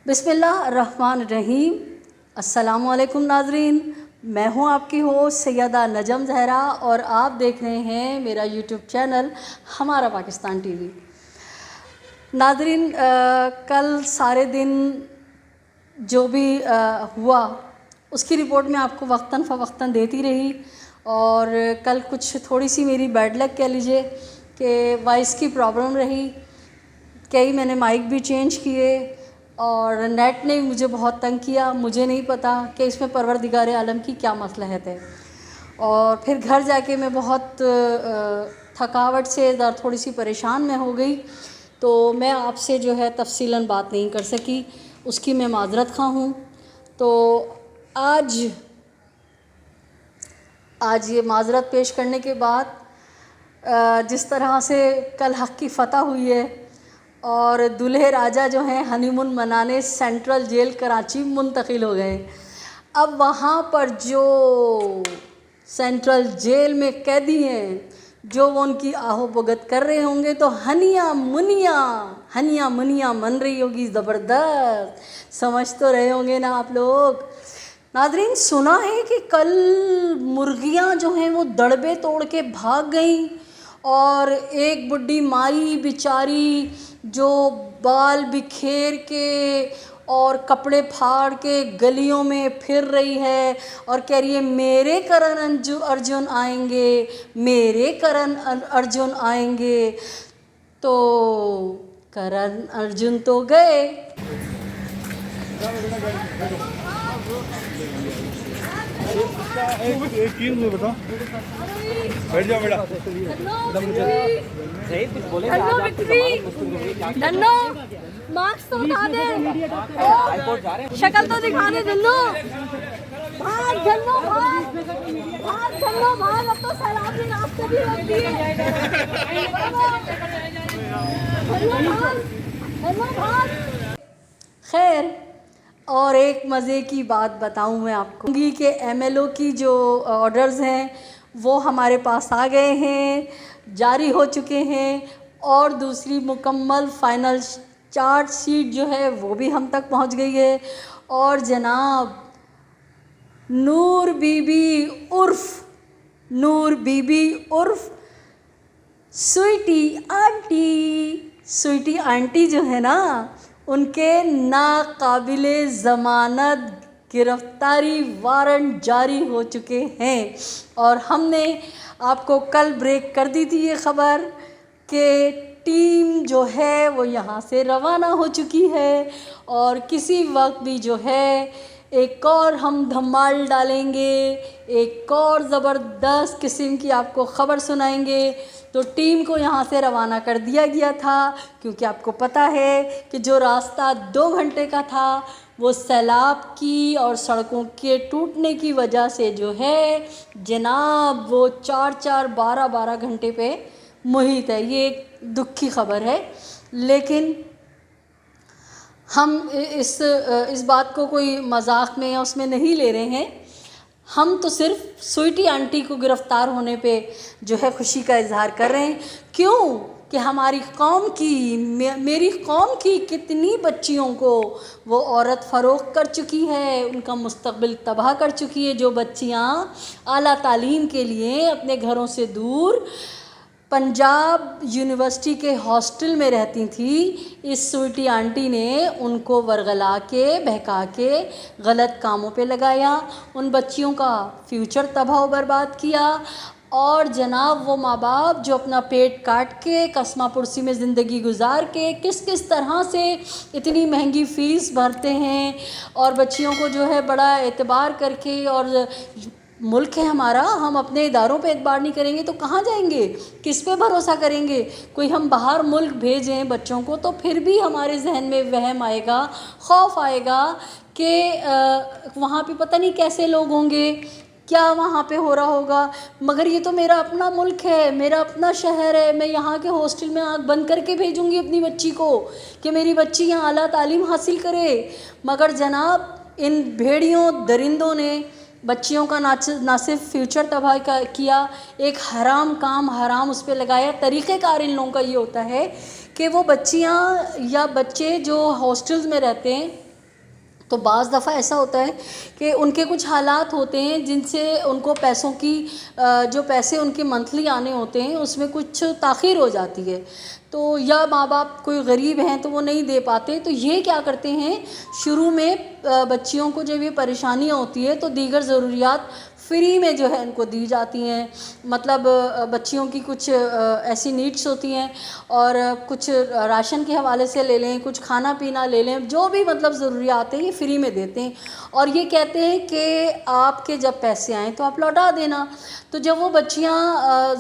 بسم اللہ الرحمن الرحیم۔ السلام علیکم ناظرین، میں ہوں آپ کی ہوسٹ سیدہ نجم زہرا اور آپ دیکھ رہے ہیں میرا یوٹیوب چینل ہمارا پاکستان ٹی وی۔ ناظرین، کل سارے دن جو بھی ہوا اس کی رپورٹ میں آپ کو وقتاً فوقتاً دیتی رہی، اور کل کچھ تھوڑی سی میری بیڈ لک کہہ لیجئے کہ وائس کی پرابلم رہی، کئی میں نے مائک بھی چینج کیے اور نیٹ نے مجھے بہت تنگ کیا۔ مجھے نہیں پتہ کہ اس میں پروردگار عالم کی کیا مصلحت ہے، اور پھر گھر جا کے میں بہت تھکاوٹ سے تھوڑی سی پریشان میں ہو گئی، تو میں آپ سے جو ہے تفصیلاً بات نہیں کر سکی، اس کی میں معذرت خواہ ہوں۔ تو آج یہ معذرت پیش کرنے کے بعد جس طرح سے کل حق کی فتح ہوئی ہے اور دولہے راجہ جو ہیں ہنی مون منانے سینٹرل جیل کراچی منتقل ہو گئے، اب وہاں پر جو سینٹرل جیل میں قیدی ہیں جو وہ ان کی آہو بھگت کر رہے ہوں گے تو ہنیاں منیاں من رہی ہوگی زبردست، سمجھ تو رہے ہوں گے نا آپ لوگ۔ ناظرین، سنا ہے کہ کل مرغیاں جو ہیں وہ دڑبے توڑ کے بھاگ گئیں، اور ایک بڈھی مائی بیچاری جو بال بکھیر کے اور کپڑے پھاڑ کے گلیوں میں پھر رہی ہے اور کہہ رہی ہے میرے کرن ارجن آئیں گے، میرے کرن ارجن آئیں گے، تو کرن ارجن تو گئے۔ ایک چیز مجھے بتا، بیٹھ جاؤ بیٹا۔ دنو ماسک تو اٹھا دے، شکل تو دکھا دے دنو، بھاگ دنو بھاگ، بھاگ دنو بھاگ، اب تو سیلاب نے راستے بھی روک دیے، دنو بھاگ۔ خیر، اور ایک مزے کی بات بتاؤں میں آپ کو کہ ایم ایل او کی جو آرڈرز ہیں وہ ہمارے پاس آ گئے ہیں، جاری ہو چکے ہیں، اور دوسری مکمل فائنل چارج شیٹ جو ہے وہ بھی ہم تک پہنچ گئی ہے، اور جناب نور بی بی عرف سوئیٹی آنٹی جو ہے نا، ان کے ناقابل ضمانت گرفتاری وارنٹ جاری ہو چکے ہیں، اور ہم نے آپ کو کل بریک کر دی تھی یہ خبر کہ ٹیم جو ہے وہ یہاں سے روانہ ہو چکی ہے، اور کسی وقت بھی جو ہے ایک اور ہم دھمال ڈالیں گے، ایک اور زبردست قسم کی آپ کو خبر سنائیں گے۔ تو ٹیم کو یہاں سے روانہ کر دیا گیا تھا، کیونکہ آپ کو پتہ ہے کہ جو راستہ 2 گھنٹے کا تھا وہ سیلاب کی اور سڑکوں کے ٹوٹنے کی وجہ سے جو ہے جناب وہ 12 گھنٹے پہ محیط ہے۔ یہ ایک دکھ کی خبر ہے، لیکن ہم اس بات کو کوئی مذاق میں یا اس میں نہیں لے رہے ہیں، ہم تو صرف سوئیٹی آنٹی کو گرفتار ہونے پہ جو ہے خوشی کا اظہار کر رہے ہیں۔ کیوں کہ ہماری قوم کی، میری قوم کی کتنی بچیوں کو وہ عورت فروخت کر چکی ہے، ان کا مستقبل تباہ کر چکی ہے، جو بچیاں اعلیٰ تعلیم کے لیے اپنے گھروں سے دور پنجاب یونیورسٹی کے ہاسٹل میں رہتی تھیں، اس سوئیٹی آنٹی نے ان کو ورغلا کے بہکا کے غلط کاموں پہ لگایا، ان بچیوں کا فیوچر تباہ و برباد کیا، اور جناب وہ ماں باپ جو اپنا پیٹ کاٹ کے کسمہ پرسی میں زندگی گزار کے کس طرح سے اتنی مہنگی فیس بھرتے ہیں، اور بچیوں کو جو ہے بڑا اعتبار کر کے، اور ملک ہے ہمارا، ہم اپنے اداروں پہ اعتبار نہیں کریں گے تو کہاں جائیں گے، کس پہ بھروسہ کریں گے؟ کوئی ہم باہر ملک بھیجیں بچوں کو تو پھر بھی ہمارے ذہن میں وہم آئے گا، خوف آئے گا کہ وہاں پہ پتہ نہیں کیسے لوگ ہوں گے، کیا وہاں پہ ہو رہا ہوگا، مگر یہ تو میرا اپنا ملک ہے، میرا اپنا شہر ہے، میں یہاں کے ہاسٹل میں آنکھ بند کر کے بھیجوں گی اپنی بچی کو کہ میری بچی یہاں اعلیٰ تعلیم حاصل کرے، مگر جناب ان بھیڑیوں درندوں نے بچیوں کا نہ صرف فیوچر تباہ کیا، ایک حرام کام حرام اس پہ لگایا۔ طریقہ کار ان لوگوں کا یہ ہوتا ہے کہ وہ بچیاں یا بچے جو ہاسٹلز میں رہتے ہیں تو بعض دفعہ ایسا ہوتا ہے کہ ان کے کچھ حالات ہوتے ہیں جن سے ان کو پیسوں کی جو پیسے ان کے منتھلی آنے ہوتے ہیں اس میں کچھ تاخیر ہو جاتی ہے، تو یا ماں باپ کوئی غریب ہیں تو وہ نہیں دے پاتے، تو یہ کیا کرتے ہیں شروع میں بچیوں کو جب یہ پریشانیاں ہوتی ہے تو دیگر ضروریات فری میں جو ہے ان کو دی جاتی ہیں، مطلب بچیوں کی کچھ ایسی نیڈس ہوتی ہیں اور کچھ راشن کے حوالے سے لے لیں، کچھ کھانا پینا لے لیں، جو بھی مطلب ضروریات ہیں یہ فری میں دیتے ہیں، اور یہ کہتے ہیں کہ آپ کے جب پیسے آئیں تو آپ لوٹا دینا۔ تو جب وہ بچیاں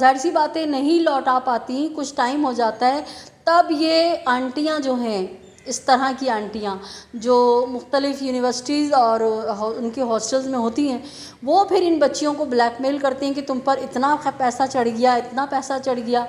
ظاہر سی باتیں نہیں لوٹا پاتی، کچھ ٹائم ہو جاتا ہے، تب یہ آنٹیاں جو ہیں، اس طرح کی آنٹیاں جو مختلف یونیورسٹیز اور ان کے ہاسٹلز میں ہوتی ہیں، وہ پھر ان بچیوں کو بلیک میل کرتے ہیں کہ تم پر اتنا پیسہ چڑھ گیا، اتنا پیسہ چڑھ گیا،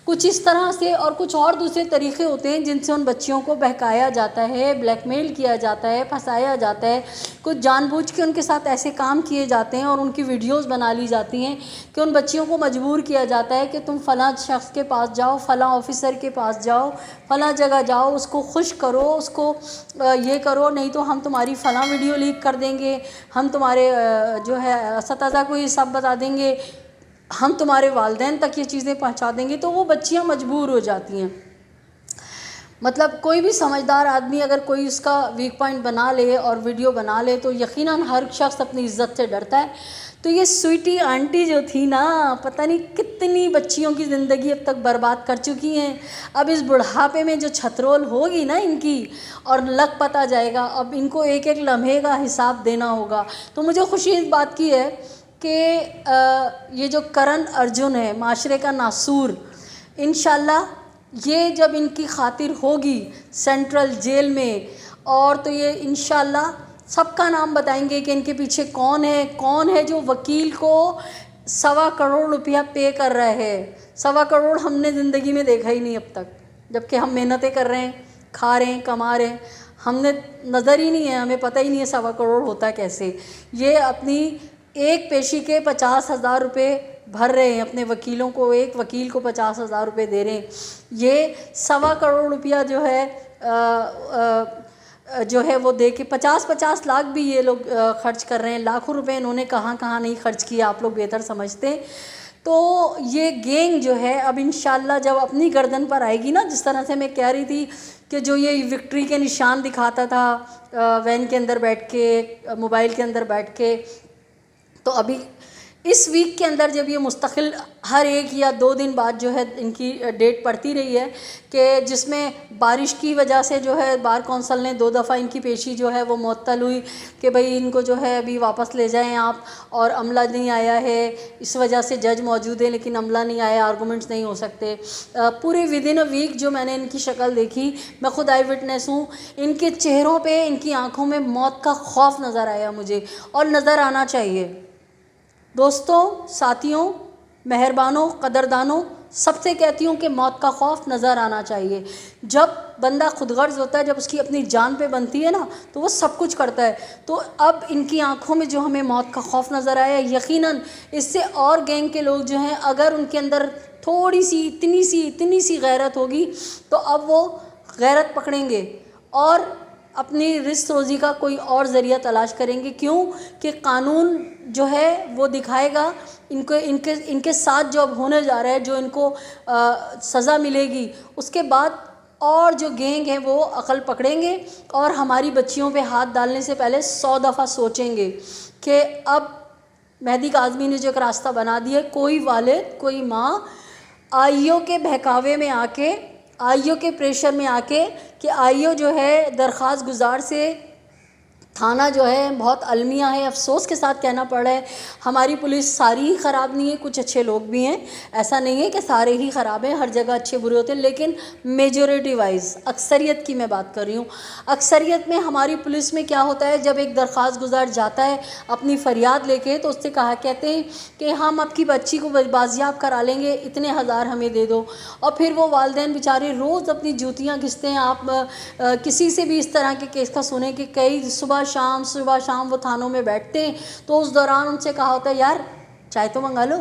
کچھ اس طرح سے، اور کچھ اور دوسرے طریقے ہوتے ہیں جن سے ان بچیوں کو بہکایا جاتا ہے، بلیک میل کیا جاتا ہے، پھنسایا جاتا ہے، کچھ جان بوجھ کے ان کے ساتھ ایسے کام کیے جاتے ہیں اور ان کی ویڈیوز بنا لی جاتی ہیں کہ ان بچیوں کو مجبور کیا جاتا ہے کہ تم فلاں شخص کے پاس جاؤ، فلاں آفیسر کے پاس جاؤ، فلاں جگہ جاؤ، اس کو خوش کرو، اس کو یہ کرو، نہیں تو ہم تمہاری فلاں ویڈیو لیک کر دیں گے، ہم تمہارے جو ہے اساتذہ کو یہ سب بتا دیں گے، ہم تمہارے والدین تک یہ چیزیں پہنچا دیں گے، تو وہ بچیاں مجبور ہو جاتی ہیں۔ مطلب کوئی بھی سمجھدار آدمی اگر کوئی اس کا ویک پوائنٹ بنا لے اور ویڈیو بنا لے تو یقیناً ہر شخص اپنی عزت سے ڈرتا ہے۔ تو یہ سویٹی آنٹی جو تھی نا، پتہ نہیں کتنی بچیوں کی زندگی اب تک برباد کر چکی ہیں، اب اس بڑھاپے میں جو چھترول ہوگی نا ان کی، اور لگ پتہ جائے گا، اب ان کو ایک ایک لمحے کا حساب دینا ہوگا۔ تو مجھے خوشی اس بات کی ہے کہ یہ جو کرن ارجن ہے، معاشرے کا ناسور، انشاءاللہ یہ جب ان کی خاطر ہوگی سینٹرل جیل میں، اور تو یہ انشاءاللہ سب کا نام بتائیں گے کہ ان کے پیچھے کون ہے جو وکیل کو 1.25 کروڑ روپیہ پے کر رہا ہے۔ 1.25 کروڑ ہم نے زندگی میں دیکھا ہی نہیں اب تک، جبکہ ہم محنتیں کر رہے ہیں، کھا رہے ہیں، کما رہے ہیں، ہم نے نظر ہی نہیں ہے، ہمیں پتہ ہی نہیں ہے 1.25 کروڑ ہوتا کیسے۔ یہ اپنی ایک پیشی کے 50,000 روپے بھر رہے ہیں اپنے وکیلوں کو، ایک وکیل کو 50,000 روپے دے رہے ہیں۔ یہ 1.25 کروڑ روپیہ جو ہے وہ دے کے 50 لاکھ بھی یہ لوگ خرچ کر رہے ہیں، لاکھوں روپے انہوں نے کہاں کہاں نہیں خرچ کیا، آپ لوگ بہتر سمجھتے ہیں۔ تو یہ گینگ جو ہے اب انشاءاللہ جب اپنی گردن پر آئے گی نا، جس طرح سے میں کہہ رہی تھی کہ جو یہ وکٹری کے نشان دکھاتا تھا وین کے اندر بیٹھ کے، موبائل کے اندر بیٹھ کے، تو ابھی اس ویک کے اندر جب یہ مستقل ہر 1 یا 2 دن بعد جو ہے ان کی ڈیٹ پڑتی رہی ہے، کہ جس میں بارش کی وجہ سے جو ہے بار کونسل نے 2 دفعہ ان کی پیشی جو ہے وہ معطل ہوئی کہ بھئی ان کو جو ہے ابھی واپس لے جائیں آپ، اور عملہ نہیں آیا ہے، اس وجہ سے جج موجود ہے لیکن عملہ نہیں آیا، آرگومنٹس نہیں ہو سکتے۔ پورے ودن اے ویک جو میں نے ان کی شکل دیکھی، میں خود آئی وٹنس ہوں، ان کے چہروں پہ، ان کی آنکھوں میں موت کا خوف نظر آیا مجھے، اور نظر آنا چاہیے۔ دوستوں، ساتھیوں، مہربانوں، قدردانوں، سب سے کہتی ہوں کہ موت کا خوف نظر آنا چاہیے۔ جب بندہ خود غرض ہوتا ہے، جب اس کی اپنی جان پہ بنتی ہے نا، تو وہ سب کچھ کرتا ہے۔ تو اب ان کی آنکھوں میں جو ہمیں موت کا خوف نظر آیا، یقیناً اس سے اور گینگ کے لوگ جو ہیں، اگر ان کے اندر تھوڑی سی اتنی سی غیرت ہوگی تو اب وہ غیرت پکڑیں گے اور اپنی رزق روزی کا کوئی اور ذریعہ تلاش کریں گے۔ کیوں کہ قانون جو ہے وہ دکھائے گا ان کے ساتھ جو اب ہونے جا رہا ہے، جو ان کو سزا ملے گی، اس کے بعد اور جو گینگ ہیں وہ عقل پکڑیں گے اور ہماری بچیوں پہ ہاتھ ڈالنے سے پہلے 100 دفعہ سوچیں گے کہ اب مہدی کاظمی نے جو ایک راستہ بنا دیا ہے، کوئی والد، کوئی ماں آئیو کے بہکاوے میں آ کے، آئیو کے پریشر میں آ کے، کہ آئیو جو ہے درخواست گزار سے، تھانہ جو ہے بہت المیہ ہے، افسوس کے ساتھ کہنا پڑ رہا ہے، ہماری پولیس ساری ہی خراب نہیں ہے، کچھ اچھے لوگ بھی ہیں، ایسا نہیں ہے کہ سارے ہی خراب ہیں، ہر جگہ اچھے برے ہوتے ہیں، لیکن میجورٹی وائز، اکثریت کی میں بات کر رہی ہوں، اکثریت میں ہماری پولیس میں کیا ہوتا ہے، جب ایک درخواست گزار جاتا ہے اپنی فریاد لے کے، تو اس سے کہتے ہیں کہ ہم آپ کی بچی کو بازیاب کرا لیں گے، اتنے ہزار ہمیں دے دو، اور پھر وہ والدین بیچارے روز اپنی جوتیاں گھستے ہیں۔ آپ کسی سے بھی اس طرح کے کیس کا سنیں کہ کئی صبح شام وہ تھانوں میں بیٹھتے ہیں، تو اس دوران ان سے کہا ہوتا ہے یار چائے تو منگا لو،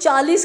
40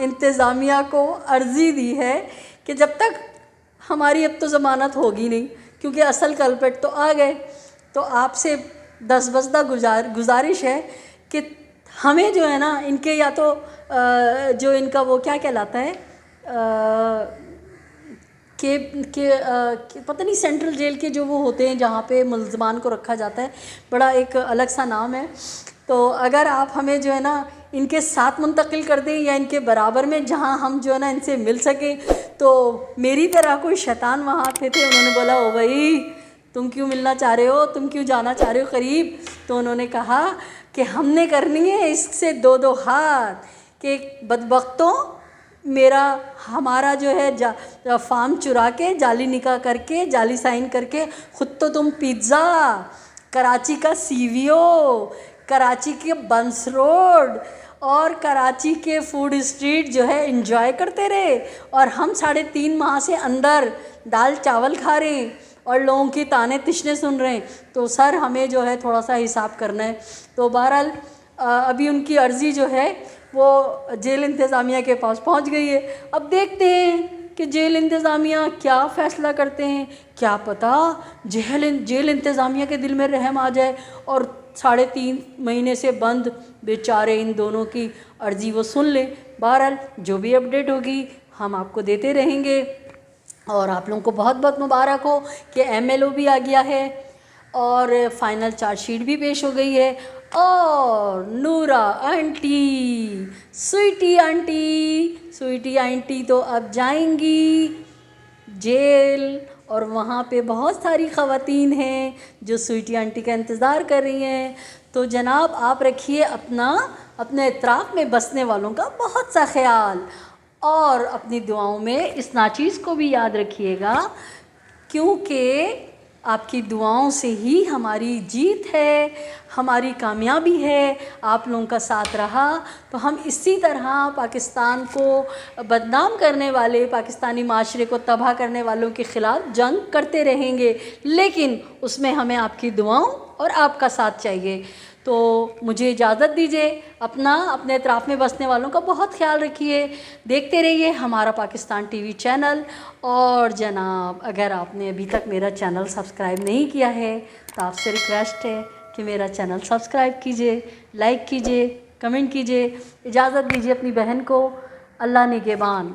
انتظامیہ کو عرضی دی ہے کہ جب تک ہماری اب تو ضمانت ہوگی نہیں کیونکہ اصل کلپٹ تو آ گئے، تو آپ سے دستبردہ گزارش ہے کہ ہمیں جو ہے نا ان کے یا تو جو ان کا وہ کیا کہلاتا ہے کہ پتہ نہیں سینٹرل جیل کے جو وہ ہوتے ہیں جہاں پہ ملزمان کو رکھا جاتا ہے، بڑا ایک الگ سا نام ہے، تو اگر آپ ہمیں جو ہے نا ان کے ساتھ منتقل کر دیں یا ان کے برابر میں جہاں ہم جو ہے نا ان سے مل سکیں. تو میری طرح کوئی شیطان وہاں پہ تھے، انہوں نے بولا او بھائی تم کیوں ملنا چاہ رہے ہو، تم کیوں جانا چاہ رہے ہو قریب؟ تو انہوں نے کہا کہ ہم نے کرنی ہے اس سے دو ہاتھ کہ بدبختوں ہمارا جو ہے فارم چرا کے جعلی نکاح کر کے جعلی سائن کر کے خود تو تم پیزا، کراچی کا CVO، کراچی کے بنس روڈ اور کراچی کے فوڈ اسٹریٹ جو ہے انجوائے کرتے رہے، اور ہم 3.5 ماہ سے اندر دال چاول کھا رہے ہیں اور لوگوں کی تانے تشنے سن رہے ہیں. تو سر ہمیں جو ہے تھوڑا سا حساب کرنا ہے. تو بہرحال ابھی ان کی عرضی جو ہے وہ جیل انتظامیہ کے پاس پہنچ گئی ہے. اب دیکھتے ہیں کہ جیل انتظامیہ کیا فیصلہ کرتے ہیں. کیا پتہ جیل انتظامیہ کے دل میں رحم آ جائے اور 3.5 مہینے سے بند بیچارے ان دونوں کی عرضی وہ سن لیں. بہرحال جو بھی اپڈیٹ ہوگی ہم آپ کو دیتے رہیں گے. اور آپ لوگوں کو بہت بہت مبارک ہو کہ MLO بھی آ گیا ہے اور فائنل چارج شیٹ بھی پیش ہو گئی ہے. اور نورا آنٹی، سویٹی آنٹی تو اب جائیں گی جیل، اور وہاں پہ بہت ساری خواتین ہیں جو سویٹی آنٹی کا انتظار کر رہی ہیں. تو جناب آپ رکھیے اپنے اطراف میں بسنے والوں کا بہت سا خیال، اور اپنی دعاؤں میں اس ناچیز کو بھی یاد رکھیے گا کیونکہ آپ کی دعاؤں سے ہی ہماری جیت ہے، ہماری کامیابی ہے. آپ لوگوں کا ساتھ رہا تو ہم اسی طرح پاکستان کو بدنام کرنے والے، پاکستانی معاشرے کو تباہ کرنے والوں کے خلاف جنگ کرتے رہیں گے، لیکن اس میں ہمیں آپ کی دعاؤں اور آپ کا ساتھ چاہیے. تو مجھے اجازت دیجیے، اپنے اطراف میں بسنے والوں کا بہت خیال رکھیے. دیکھتے رہیے ہمارا پاکستان TV چینل. اور جناب اگر آپ نے ابھی تک میرا چینل سبسکرائب نہیں کیا ہے تو آپ سے ریکویسٹ ہے کہ میرا چینل سبسکرائب کیجیے، لائک کیجیے، کمنٹ کیجیے. اجازت دیجیے اپنی بہن کو. اللہ نگہبان.